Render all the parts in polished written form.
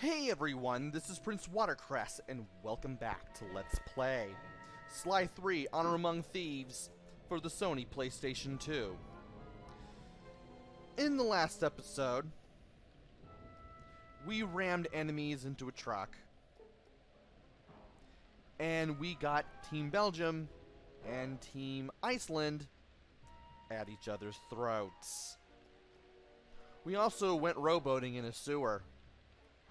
Hey everyone, this is PrinceWatercress, and welcome back to Let's Play Sly 3 Honor Among Thieves for the Sony PlayStation 2. In the last episode, we rammed enemies into a truck, and we got Team Belgium and Team Iceland at each other's throats. We also went rowboating in a sewer,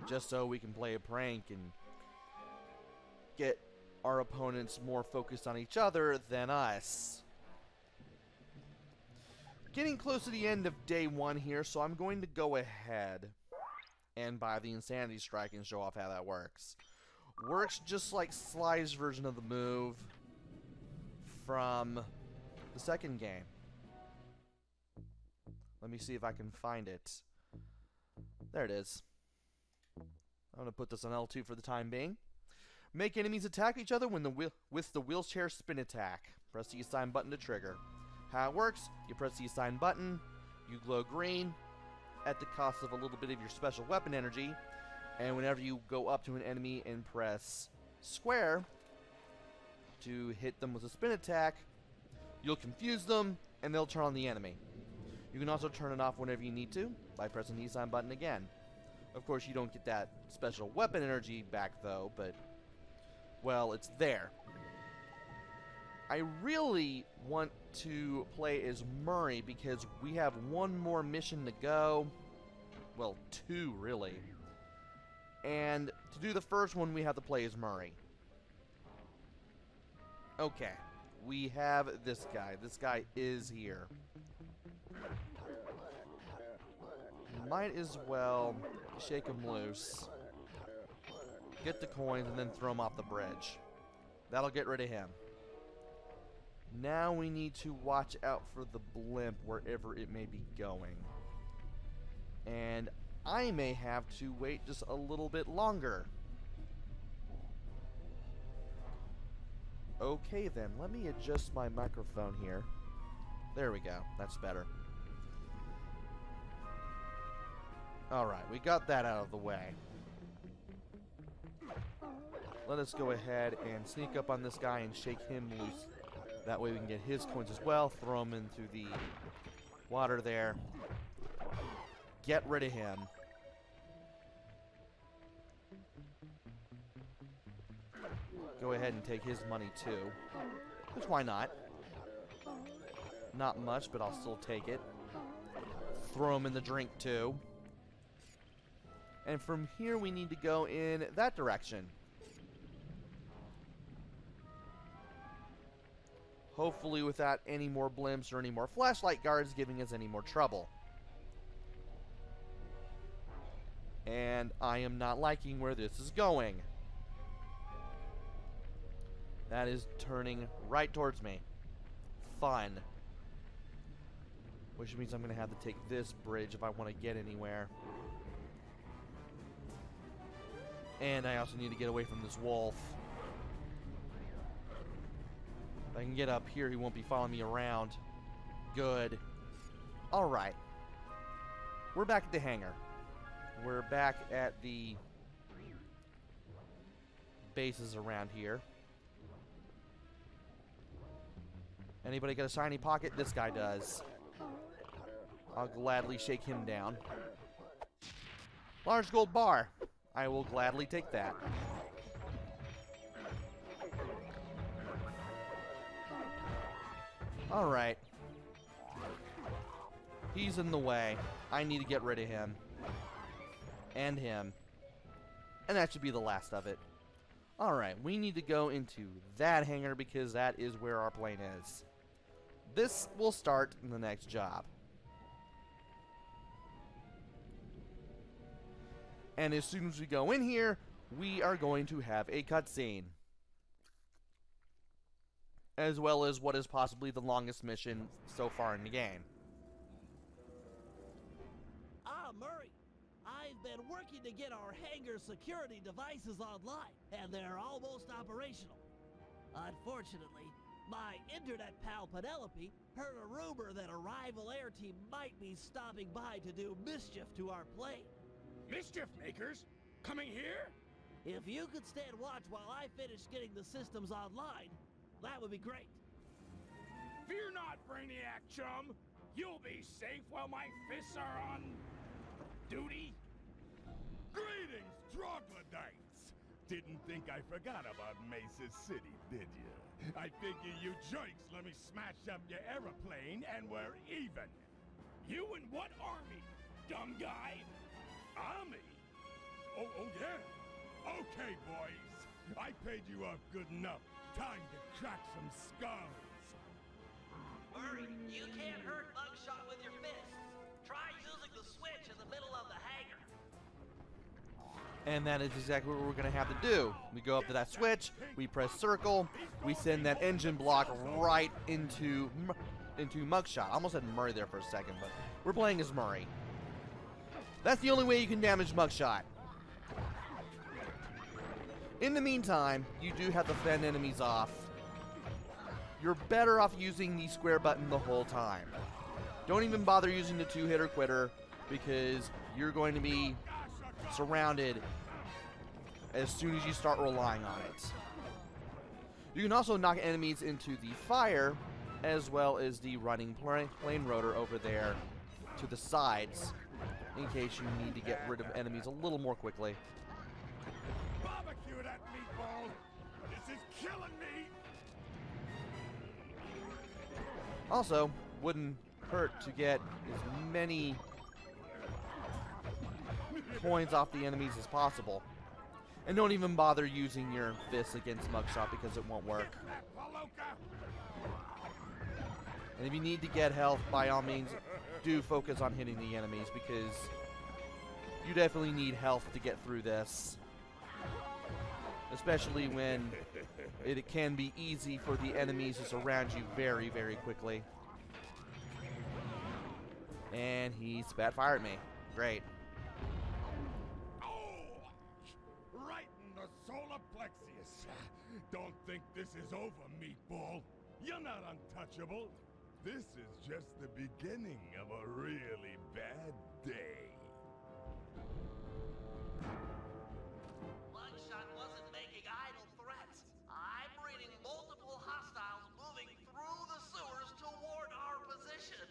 just so we can play a prank and get our opponents more focused on each other than us. Getting close to the end of day one here, so I'm going to go ahead and buy the Insanity Strike and show off how that works. Works just like Sly's version of the move from the second game. Let me see if I can find it. There it is. I'm going to put this on L2 for the time being. Make enemies attack each other with the wheelchair spin attack. Press the assign button to trigger. How it works, you press the assign button, you glow green at the cost of a little bit of your special weapon energy, and whenever you go up to an enemy and press square to hit them with a spin attack, you'll confuse them and they'll turn on the enemy. You can also turn it off whenever you need to by pressing the assign button again. Of course, you don't get that special weapon energy back, though, but, well, it's there. I really want to play as Murray because we have one more mission to go. Well, two, really. And to do the first one, we have to play as Murray. Okay, we have this guy. This guy is here. Might as well shake him loose, get the coins, and then throw him off the bridge. That'll get rid of him. Now we need to watch out for the blimp wherever it may be going. And I may have to wait just a little bit longer. Okay then, let me adjust my microphone here. There we go, that's better. Alright, we got that out of the way. Let us go ahead and sneak up on this guy and shake him loose. That way we can get his coins as well. Throw him into the water there. Get rid of him. Go ahead and take his money too. Which, why not? Not much, but I'll still take it. Throw him in the drink too. And from here we need to go in that direction. Hopefully without any more blimps or any more flashlight guards giving us any more trouble. And I am not liking where this is going. That is turning right towards me. Fun. Which means I'm going to have to take this bridge if I want to get anywhere. And I also need to get away from this wolf. If I can get up here, he won't be following me around. Good. Alright. We're back at the hangar. We're back at the bases around here. Anybody got a shiny pocket? This guy does. I'll gladly shake him down. Large gold bar. I will gladly take that. Alright. He's in the way. I need to get rid of him. And him. And that should be the last of it. Alright, we need to go into that hangar because that is where our plane is. This will start in the next job. And as soon as we go in here, we are going to have a cutscene. As well as what is possibly the longest mission so far in the game. Murray, I've been working to get our hangar security devices online, and they're almost operational. Unfortunately, my internet pal Penelope heard a rumor that a rival air team might be stopping by to do mischief to our plane. Mischief makers? Coming here? If you could stand watch while I finish getting the systems online, that would be great. Fear not, Brainiac chum. You'll be safe while my fists are on duty. Greetings, troglodytes! Didn't think I forgot about Mesa City, did you? I figure you jerks let me smash up your aeroplane and we're even. You and what army, dumb guy? Army? Oh yeah? Okay, boys. I paid you off good enough. Time to crack some skulls. Murray, you can't hurt Muggshot with your fists. Try using the switch in the middle of the hangar. And that is exactly what we're going to have to do. We go up to that switch, we press circle, we send that engine block right into Muggshot. I almost said Murray there for a second, but we're playing as Murray. That's the only way you can damage Muggshot. In the meantime, you do have to fend enemies off. You're better off using the square button the whole time. Don't even bother using the two-hitter quitter because you're going to be surrounded as soon as you start relying on it. You can also knock enemies into the fire as well as the running plane rotor over there to the sides in case you need to get rid of enemies a little more quickly. Barbecue that meatball! This is killing me! Also, wouldn't hurt to get as many coins off the enemies as possible. And don't even bother using your fists against Muggshot because it won't work. And if you need to get health, by all means, do focus on hitting the enemies because you definitely need health to get through this. Especially when it can be easy for the enemies to surround you very, very quickly. And he spat fire at me. Great. Right in the solar plexus. Don't think this is over, meatball. You're not untouchable. This is just the beginning of a really bad day. Muggshot wasn't making idle threats. I'm reading multiple hostiles moving through the sewers toward our position.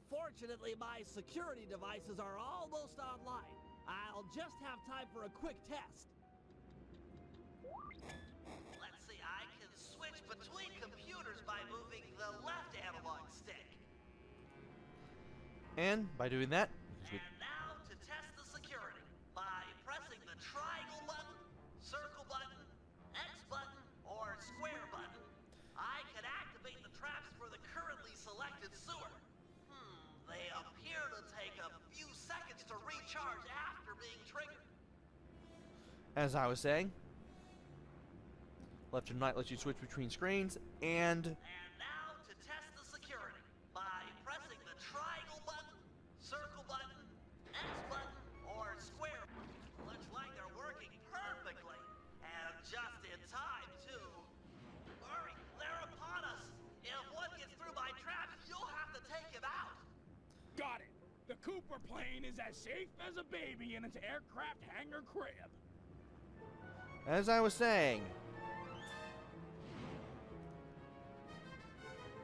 Fortunately, my security devices are almost online. I'll just have time for a quick test. Let's see, I can switch between computers by moving the left analog stick. And by doing that, And now to test the security by pressing the triangle button, circle button, X button, or square button. I can activate the traps for the currently selected sewer. They appear to take a few seconds to recharge after being triggered. as I was saying, left and right lets you switch between screens, and And now to test the security by pressing the triangle button, circle button, X button, or square. Looks like they're working perfectly. And just in time, too. Hurry, they're upon us. If one gets through my traps, you'll have to take him out. Got it. The Cooper plane is as safe as a baby in its aircraft hangar crib. as I was saying,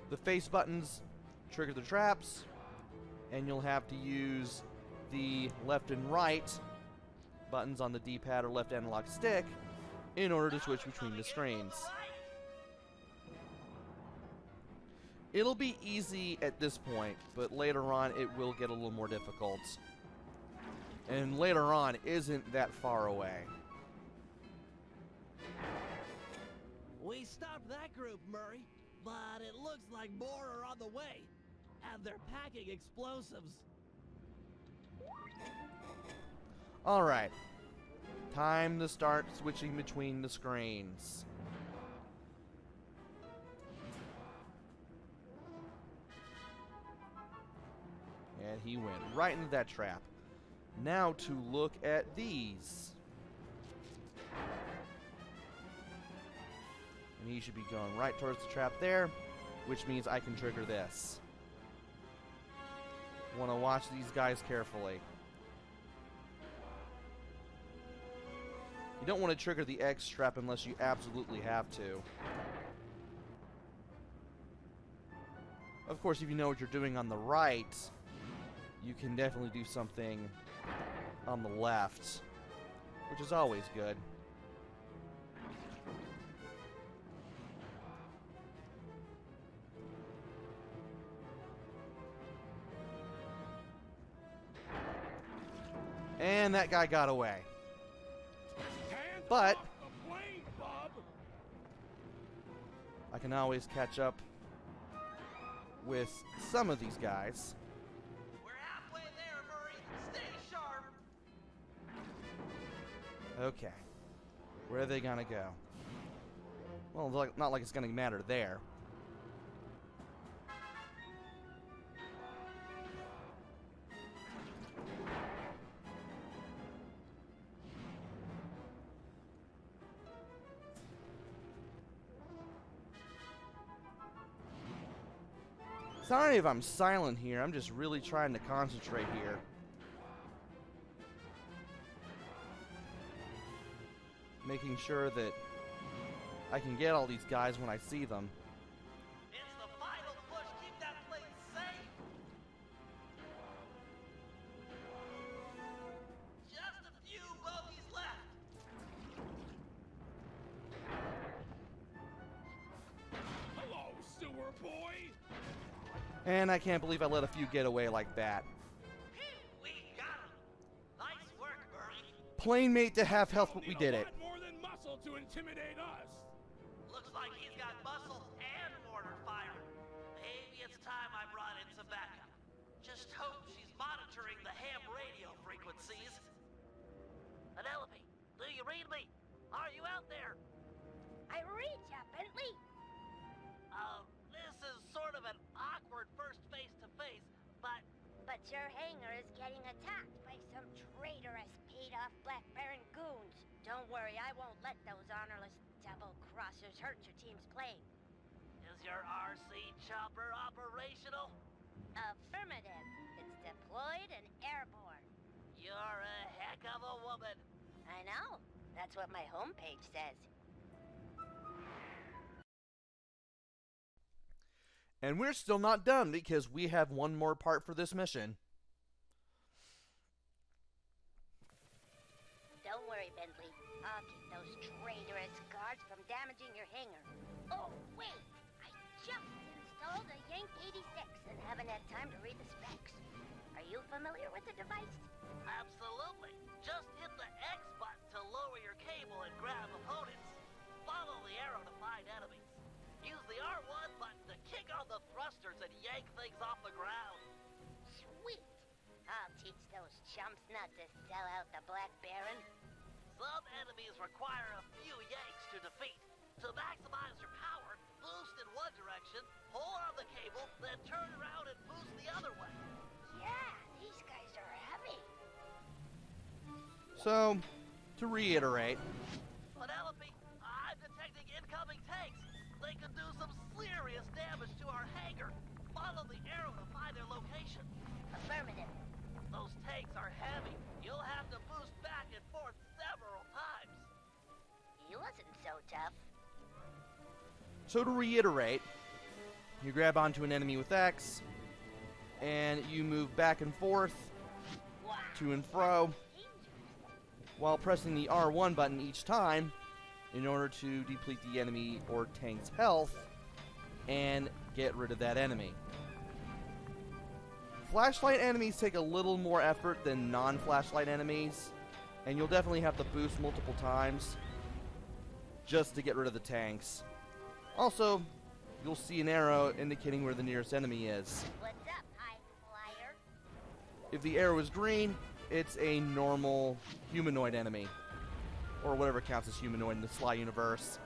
the face buttons trigger the traps, and you'll have to use the left and right buttons on the D-pad or left analog stick in order to switch between the screens. It'll be easy at this point, but later on it will get a little more difficult. And later on isn't that far away. We stopped that group, Murray, but it looks like more are on the way, and they're packing explosives. Alright, time to start switching between the screens. And he went right into that trap. Now to look at these. And he should be going right towards the trap there, which means I can trigger this. Want to watch these guys carefully. You don't want to trigger the X trap unless you absolutely have to. Of course, if you know what you're doing on the right, you can definitely do something on the left, which is always good. And that guy got away. Hands But off the plane, bub! I can always catch up with some of these guys. We're halfway there, Murray. Stay sharp. Okay. Where are they gonna go? Well, not like it's gonna matter there. Sorry if I'm silent here. I'm just really trying to concentrate here. Making sure that I can get all these guys when I see them. It's the final push. Keep that plane safe. Just a few bogeys left. Hello, sewer boy! And I can't believe I let a few get away like that. We got him. Nice work, Murray. Plane mate to half health, but we did it. A lot more than muscle to intimidate us. Looks like he's got muscle and mortar fire. Maybe it's time I brought in some backup. Just hope she's monitoring the ham radio frequencies. Penelope, do you read me? Are you out there? I read ya, Bentley. This is sort of an awkward first face-to-face, but But your hangar is getting attacked by some traitorous, paid-off Black Baron goons. Don't worry, I won't let those honorless double-crossers hurt your team's plane. is your RC chopper operational? Affirmative. It's deployed and airborne. You're a heck of a woman. I know. That's what my homepage says. And we're still not done because we have one more part for this mission. Don't worry, Bentley. I'll keep those traitorous guards from damaging your hangar. Oh, wait! I just installed a Yank 86 and haven't had time to read the specs. Are you familiar with the device? Absolutely. Just hit the X button to lower your cable and grab opponents. Follow the arrow to find enemies. Use the R1 button to kick on the thrusters and yank things off the ground. Sweet! I'll teach those chumps not to sell out the Black Baron. Some enemies require a few yanks to defeat. To maximize your power, boost in one direction, pull on the cable, then turn around and boost the other way. Yeah, these guys are heavy. So, to reiterate, Penelope, I'm detecting incoming tanks. They could do some serious damage to our hangar. Follow the arrow to find their location. Affirmative. Those tanks are heavy. You'll have to boost back and forth several times. He wasn't so tough. So to reiterate, you grab onto an enemy with X, and you move back and forth, Wow. to and fro, Dangerous. while pressing the R1 button each time in order to deplete the enemy or tank's health and get rid of that enemy. Flashlight enemies take a little more effort than non-flashlight enemies, and you'll definitely have to boost multiple times just to get rid of the tanks. Also, you'll see an arrow indicating where the nearest enemy is. What's up, high flyer? If the arrow is green, it's a normal humanoid enemy, or whatever counts as humanoid in the Sly universe.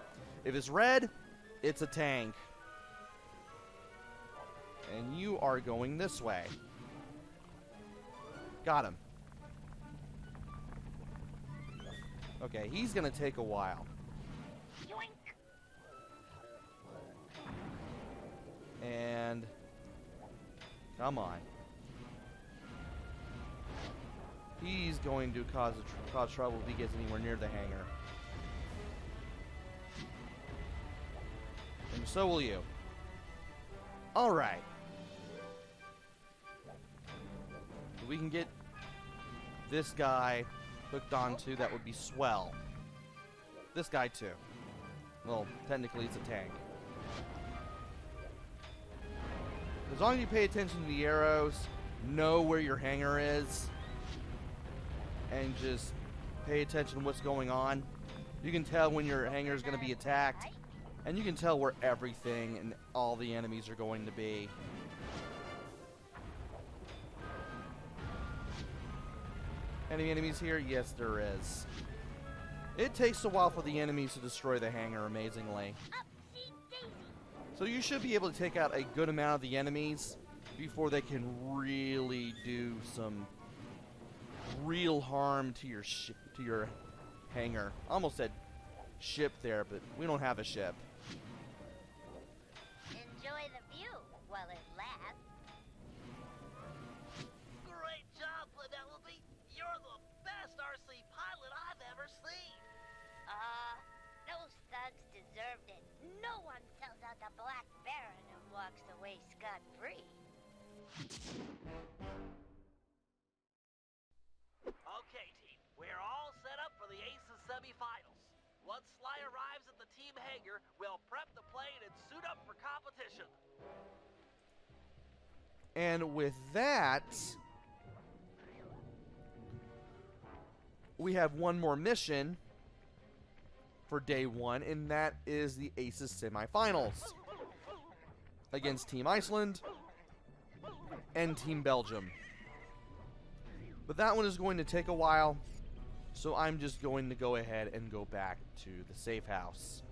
If it's red, it's a tank. And you are going this way. Got him. Okay, he's gonna take a while. Yoink! And come on. He's going to cause trouble if he gets anywhere near the hangar. So will you. Alright. We can get this guy hooked onto, that would be swell. This guy too. Well, technically it's a tank. As long as you pay attention to the arrows, know where your hangar is, and just pay attention to what's going on, you can tell when your hangar is going to be attacked, and you can tell where everything and all the enemies are going to be. Any enemies here? Yes, there is. It takes a while for the enemies to destroy the hangar, amazingly. So you should be able to take out a good amount of the enemies before they can really do some real harm to your hangar. Almost said ship there, but we don't have a ship. Enjoy the view while it lasts. Great job, Penelope. You're the best RC pilot I've ever seen. Those thugs deserved it. No one sells out the Black Baron and walks away scot-free. Okay, team. We're all set up for the Aces semifinals. Once Sly arrives at the team hangar, we'll prep the plane and suit up for competition. And with that, we have one more mission for day one, and that is the Aces semifinals against Team Iceland and Team Belgium. But that one is going to take a while, so I'm just going to go ahead and go back to the safe house.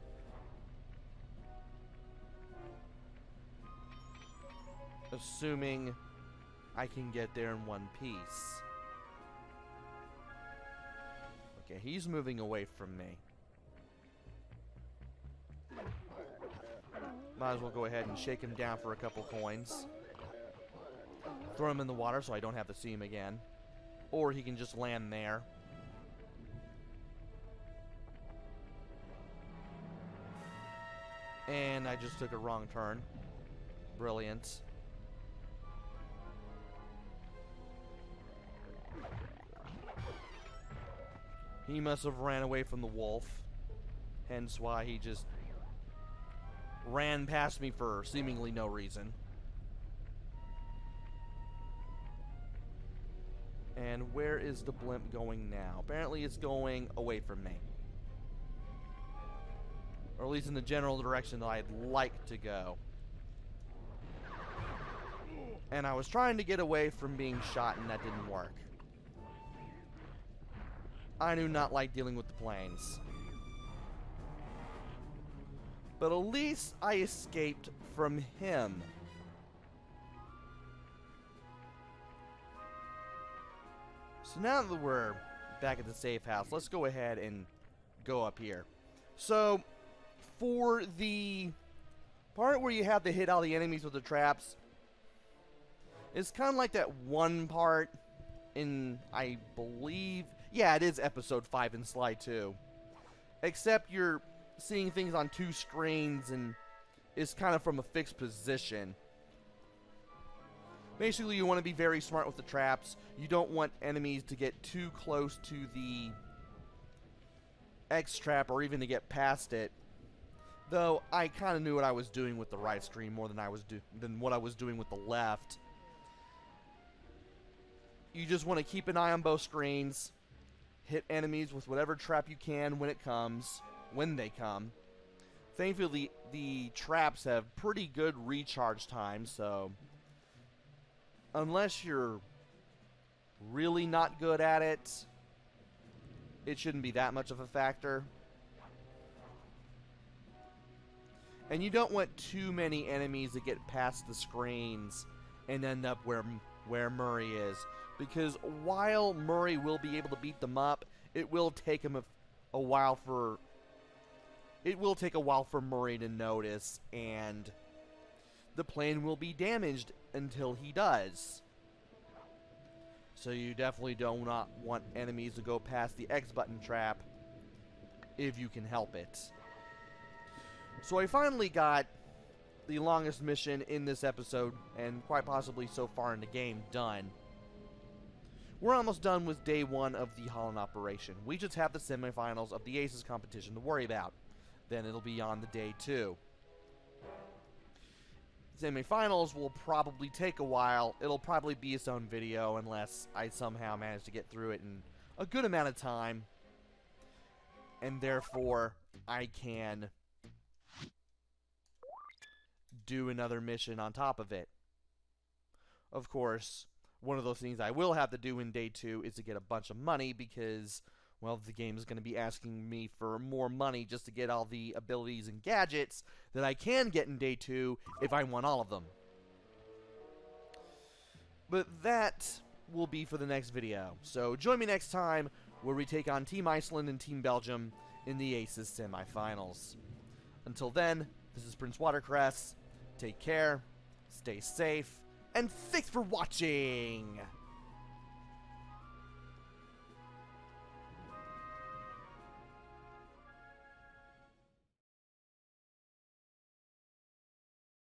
Assuming I can get there in one piece. Okay, he's moving away from me. Might as well go ahead and shake him down for a couple coins. Throw him in the water so I don't have to see him again. Or he can just land there. And I just took a wrong turn. Brilliant. He must have ran away from the wolf. Hence why he just ran past me for seemingly no reason. And where is the blimp going now? Apparently it's going away from me. Or at least in the general direction that I'd like to go. And I was trying to get away from being shot and that didn't work. I do not like dealing with the planes. But at least I escaped from him. So now that we're back at the safe house, let's go ahead and go up here. So, for the part where you have to hit all the enemies with the traps, it's kind of like that one part in, I believe, yeah, it is episode 5 in Sly 2. Except you're seeing things on 2 screens and it's kind of from a fixed position. Basically, you want to be very smart with the traps. You don't want enemies to get too close to the X trap or even to get past it. Though I kind of knew what I was doing with the right screen more than what I was doing with the left. You just want to keep an eye on both screens. Hit enemies with whatever trap you can when it comes, when they come. Thankfully, the traps have pretty good recharge time, so unless you're really not good at it, it shouldn't be that much of a factor. And you don't want too many enemies that get past the screens and end up where Murray is. Because while Murray will be able to beat them up, it will take him a while for Murray to notice, and the plane will be damaged until he does. So you definitely do not want enemies to go past the X button trap if you can help it. So I finally got the longest mission in this episode, and quite possibly so far in the game, done. We're almost done with day 1 of the Holland operation. We just have the semifinals of the Aces competition to worry about. Then it'll be on to day 2. Semifinals will probably take a while. It'll probably be its own video unless I somehow manage to get through it in a good amount of time. And therefore, I can do another mission on top of it. Of course, one of those things I will have to do in day 2 is to get a bunch of money because, well, the game is going to be asking me for more money just to get all the abilities and gadgets that I can get in day 2 if I want all of them. But that will be for the next video. So join me next time where we take on Team Iceland and Team Belgium in the Aces semifinals. Until then, this is PrinceWatercress. Take care, stay safe, and thanks for watching!